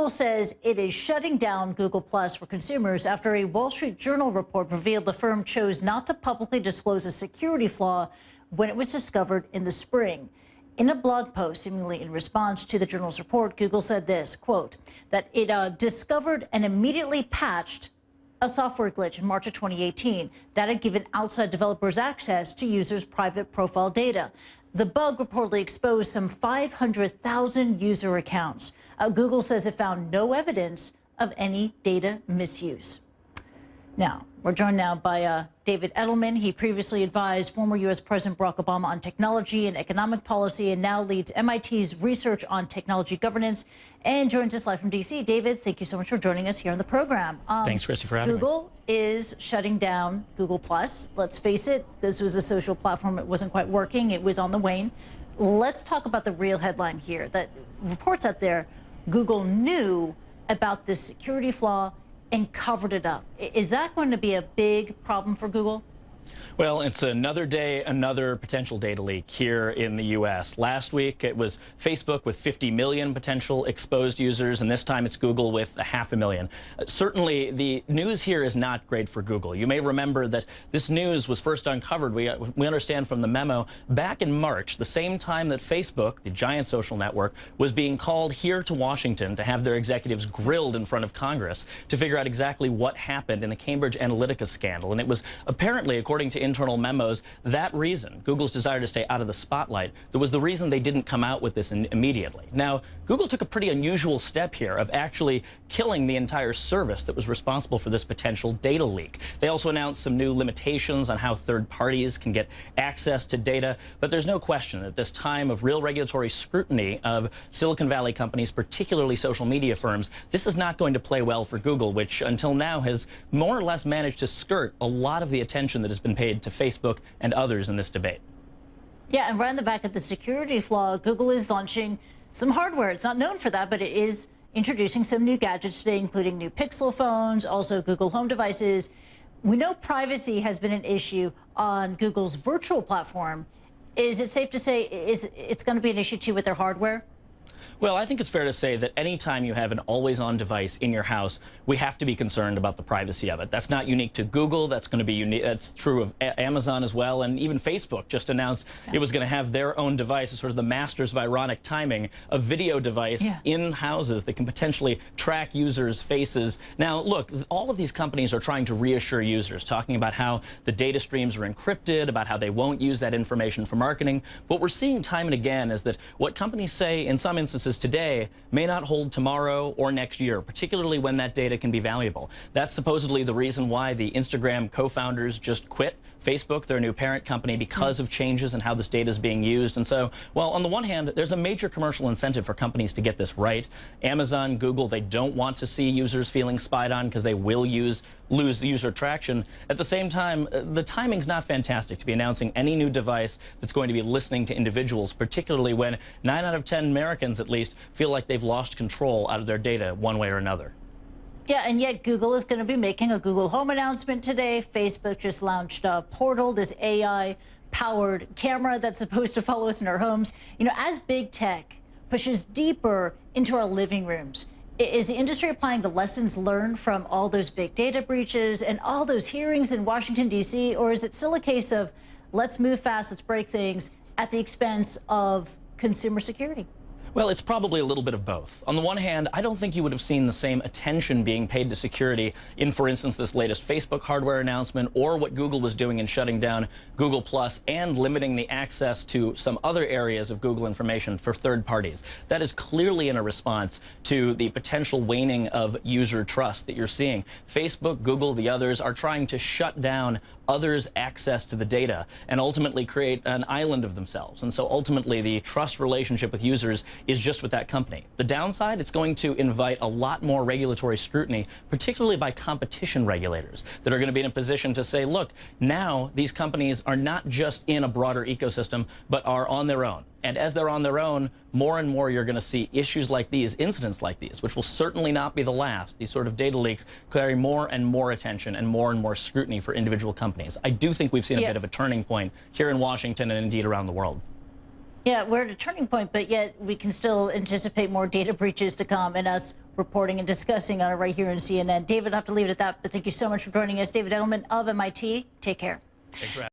Google says it is shutting down Google Plus for consumers after a Wall Street Journal report revealed the firm chose not to publicly disclose a security flaw when it was discovered in the spring. In a blog post, seemingly in response to the journal's report, Google said this, quote, that it discovered and immediately patched a software glitch in March of 2018 that had given outside developers access to users' private profile data. The bug reportedly exposed some 500,000 user accounts. Google says it found no evidence of any data misuse. Now, we're joined now by David Edelman. He previously advised former U.S. President Barack Obama on technology and economic policy and now leads MIT's research on technology governance and joins us live from D.C. David, thank you so much for joining us here on the program. Thanks, Kristie, for having me. Google is shutting down Google Plus. Let's face it, this was a social platform. It wasn't quite working. It was on the wane. Let's talk about the real headline here. That reports out there, Google knew about this security flaw and covered it up. Is that going to be a big problem for Google? Well, it's another day, another potential data leak here in the U.S. Last week, it was Facebook with 50 million potential exposed users, and this time it's Google with 500,000. Certainly, the news here is not great for Google. You may remember that this news was first uncovered, we understand from the memo, back in March, the same time that Facebook, the giant social network, was being called here to Washington to have their executives grilled in front of Congress to figure out exactly what happened in the Cambridge Analytica scandal. And it was apparently, according to internal memos, that reason, Google's desire to stay out of the spotlight, that was the reason they didn't come out with this immediately. Now, Google took a pretty unusual step here of actually killing the entire service that was responsible for this potential data leak. They also announced some new limitations on how third parties can get access to data, but there's no question at this time of real regulatory scrutiny of Silicon Valley companies, particularly social media firms, this is not going to play well for Google, which until now has more or less managed to skirt a lot of the attention that has been paid to Facebook and others in this debate. Yeah, and right on the back of the security flaw, Google is launching some hardware. It's not known for that, but it is introducing some new gadgets today, including new Pixel phones, also Google Home devices. We know privacy has been an issue on Google's virtual platform. Is it safe to say it's going to be an issue too with their hardware? Well, I think it's fair to say that anytime you have an always-on device in your house, we have to be concerned about the privacy of it. That's not unique to Google. That's going to be unique. That's true of Amazon as well. And even Facebook just announced it was going to have their own device, sort of the masters of ironic timing, a video device in houses that can potentially track users' faces. Now, look, all of these companies are trying to reassure users, talking about how the data streams are encrypted, about how they won't use that information for marketing. What we're seeing time and again is that what companies say in some instances today may not hold tomorrow or next year, particularly when that data can be valuable. That's supposedly the reason why the Instagram co-founders just quit Facebook, their new parent company, because of changes in how this data is being used. And so, well, on the one hand, there's a major commercial incentive for companies to get this right. Amazon, Google, they don't want to see users feeling spied on because they will lose user traction. At the same time, the timing's not fantastic to be announcing any new device that's going to be listening to individuals, particularly when 9 out of 10 Americans, at least, feel like they've lost control out of their data one way or another. Yeah, and yet Google is going to be making a Google Home announcement today. Facebook just launched Portal, this AI-powered camera that's supposed to follow us in our homes. You know, as big tech pushes deeper into our living rooms, is the industry applying the lessons learned from all those big data breaches and all those hearings in Washington, D.C., or is it still a case of let's move fast, let's break things at the expense of consumer security? Well, it's probably a little bit of both. On the one hand, I don't think you would have seen the same attention being paid to security in, for instance, this latest Facebook hardware announcement or what Google was doing in shutting down Google Plus and limiting the access to some other areas of Google information for third parties. That is clearly in a response to the potential waning of user trust that you're seeing. Facebook, Google, the others are trying to shut down others' access to the data and ultimately create an island of themselves. And so ultimately the trust relationship with users is just with that company. The downside, it's going to invite a lot more regulatory scrutiny, particularly by competition regulators that are going to be in a position to say, look, now these companies are not just in a broader ecosystem, but are on their own. And as they're on their own, more and more you're going to see issues like these, incidents like these, which will certainly not be the last. These sort of data leaks carry more and more attention and more scrutiny for individual companies. I do think we've seen a bit of a turning point here in Washington and indeed around the world. Yeah, we're at a turning point, but yet we can still anticipate more data breaches to come and us reporting and discussing on it right here in CNN. David, I'll have to leave it at that, but thank you so much for joining us. David Edelman of MIT. Take care. Thanks for having me.